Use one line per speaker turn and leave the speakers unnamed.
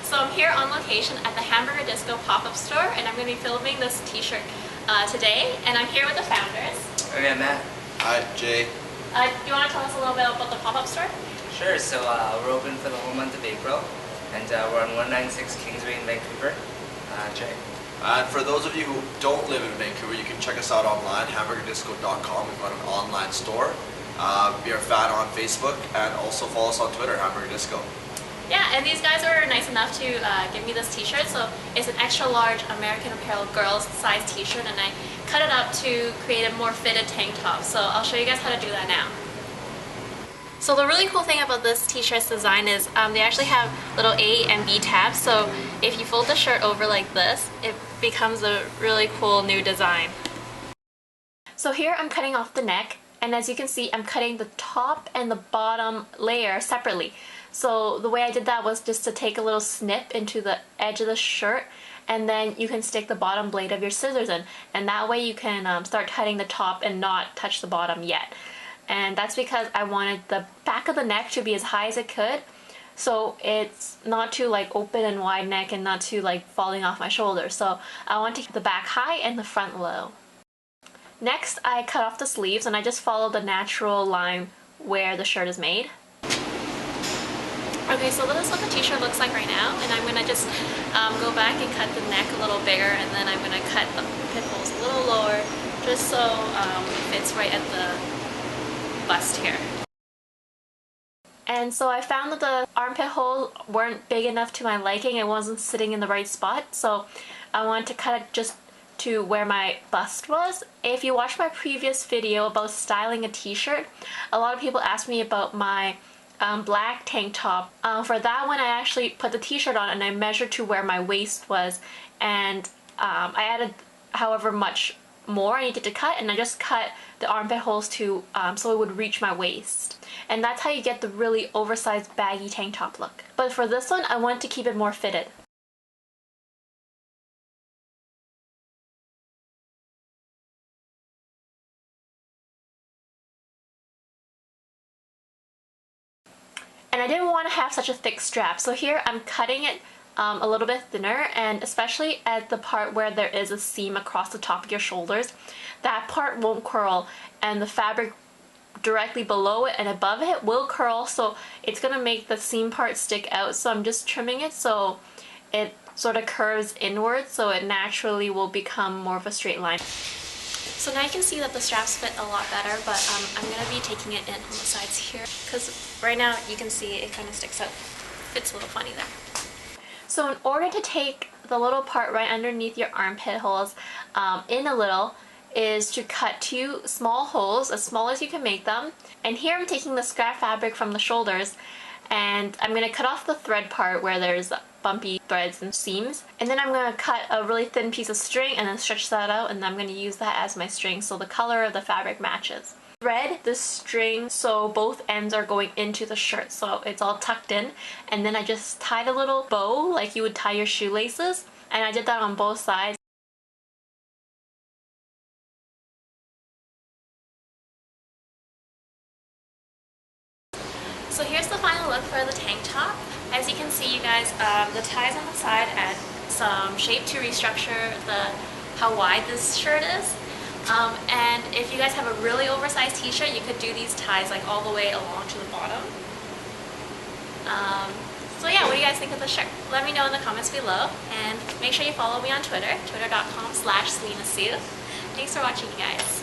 So I'm here on location at the Hamburger Disco pop-up store, and I'm going to be filming this t-shirt today, and I'm here with the founders.
Okay, Matt.
Hi, Jay.
Do you want to tell us a little bit about the pop-up store?
Sure, so we're open for the whole month of April, and we're on 196 Kingsway in Vancouver. Jay.
And for those of you who don't live in Vancouver, you can check us out online, hamburgerdisco.com. We've got an online store. Be our fan on Facebook, and also follow us on Twitter, Hamburger Disco.
Yeah, and these guys were nice enough to give me this t-shirt. So it's an extra large American Apparel girls size t-shirt, and I cut it up to create a more fitted tank top. So I'll show you guys how to do that now. So the really cool thing about this t-shirt's design is they actually have little A and B tabs. So if you fold the shirt over like this, it becomes a really cool new design. So here I'm cutting off the neck, and as you can see, I'm cutting the top and the bottom layer separately. So the way I did that was just to take a little snip into the edge of the shirt, and then you can stick the bottom blade of your scissors in, and that way you can start cutting the top and not touch the bottom yet. And that's because I wanted the back of the neck to be as high as it could, so it's not too like open and wide neck and not too like falling off my shoulder. So I want to keep the back high and the front low. Next, I cut off the sleeves, and I just followed the natural line where the shirt is made. Okay, so this is what the t-shirt looks like right now, and I'm going to just go back and cut the neck a little bigger, and then I'm going to cut the armpit holes a little lower, just so it fits right at the bust here. And so I found that the armpit holes weren't big enough to my liking. It wasn't sitting in the right spot, so I wanted to cut it just to where my bust was. If you watched my previous video about styling a t-shirt, a lot of people asked me about my black tank top. For that one, I actually put the t-shirt on and I measured to where my waist was, and I added however much more I needed to cut, and I just cut the armpit holes to so it would reach my waist. And that's how you get the really oversized baggy tank top look. But for this one, I wanted to keep it more fitted. And I didn't want to have such a thick strap, so here I'm cutting it a little bit thinner, and especially at the part where there is a seam across the top of your shoulders, that part won't curl, and the fabric directly below it and above it will curl, so it's going to make the seam part stick out. So I'm just trimming it so it sort of curves inward, so it naturally will become more of a straight line. So now you can see that the straps fit a lot better, but I'm going to be taking it in on the sides here, because right now you can see it kind of sticks out. Fits a little funny there. So in order to take the little part right underneath your armpit holes in a little, is to cut 2 small holes, as small as you can make them. And here I'm taking the scrap fabric from the shoulders, and I'm going to cut off the thread part where there's bumpy threads and seams, and then I'm going to cut a really thin piece of string and then stretch that out, and I'm going to use that as my string so the color of the fabric matches. Thread the string so both ends are going into the shirt, so it's all tucked in, and then I just tied a little bow like you would tie your shoelaces, and I did that on both sides. So here's the final look for the tank top. As you can see, you guys, the ties on the side add some shape to restructure how wide this shirt is. And if you guys have a really oversized t-shirt, you could do these ties like all the way along to the bottom. So yeah, what do you guys think of the shirt? Let me know in the comments below, and make sure you follow me on Twitter, twitter.com/SalinaSue. Thanks for watching, you guys.